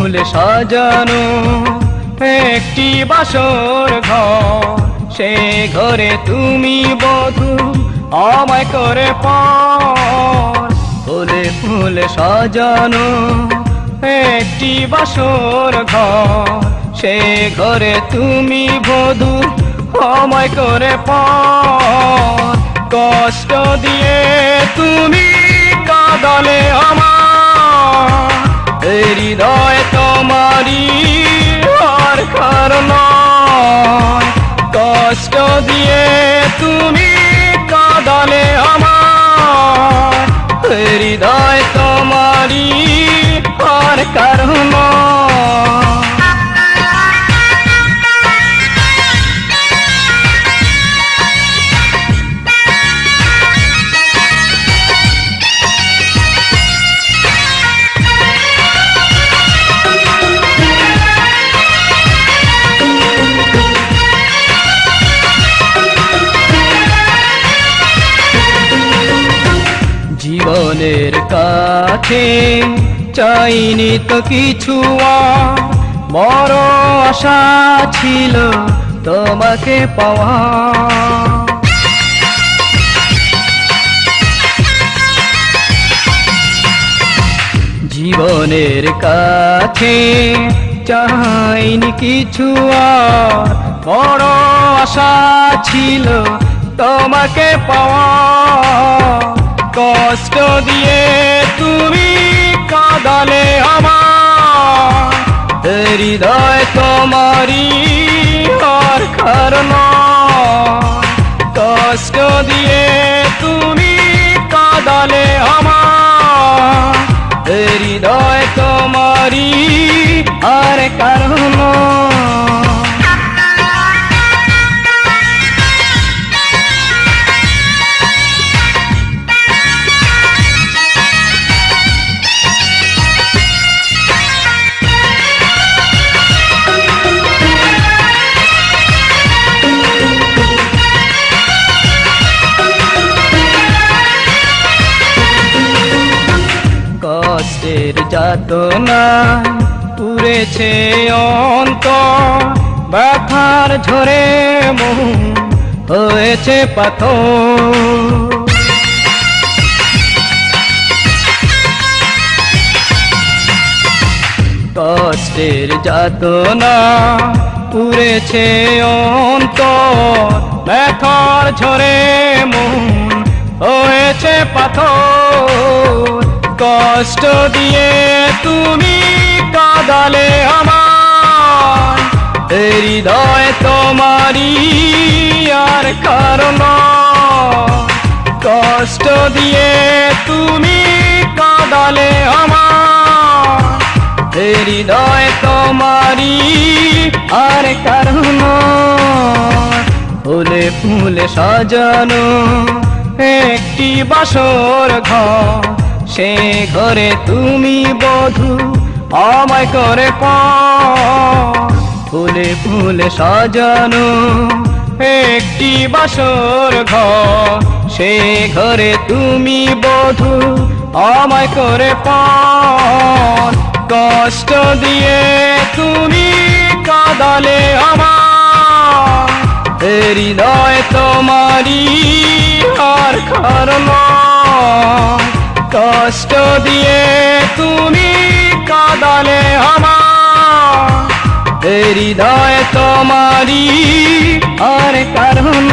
ফুলে সাজানো একটি বাসর ঘর, সে ঘরে তুমি বধূ আমায় করে পর। ফুলে ফুলে সাজানো একটি বাসর ঘর, সে ঘরে তুমি বধূ আমায় করে পর। কষ্ট দিয়ে তুমি কাঁদালে আমার, এই হৃদয় তোমারই আর কারণ। কষ্ট দিয়ে তুমি কাঁদালে আমার, এই হৃদয় তোমারই আর কারণ। জীবনের কাছে চাইনি তো কিছু, বড় আশা ছিল তোমাকে পাওয়া। জীবনের কাছে চাইনি কিছু, বড় আশা ছিল তোমাকে পাওয়া। কষ্ট দিয়ে তুমি কাঁদালে আমার, হৃদয় তোমারই আর কারণ। কষ্ট দিয়ে তুমি কাঁদালে আমার, হৃদয় তোমারই আর কারণ। কষ্টের যাতনা পুড়েছে অন্তর, ব্যথার ঝরে মন হয়েছে পাথর। কষ্টের যাতনা পুড়েছে অন্তর, ব্যথার ঝরে মন হয়েছে পাথর। কষ্ট দিয়ে তুমি কাঁদালে আমার, হৃদয় তোমারই আর কারণ। কষ্ট দিয়ে তুমি কাঁদালে আমার, হৃদয় তোমারই আর কারণ। ফুলে ফুলে সাজানো একটি বাসর ঘর, সে ঘরে তুমি বধূ আমায় করে পর। ফুলে ফুলে সাজানো একটি বাসর ঘর, সে ঘরে তুমি বধূ আমায় করে পর। কষ্ট দিয়ে তুমি কাঁদালে আমার, হৃদয় তোমারই আর কারণ। কষ্ট দিয়ে তুমি কাঁদালে আমার, হৃদয় তোমারই আর কারণ।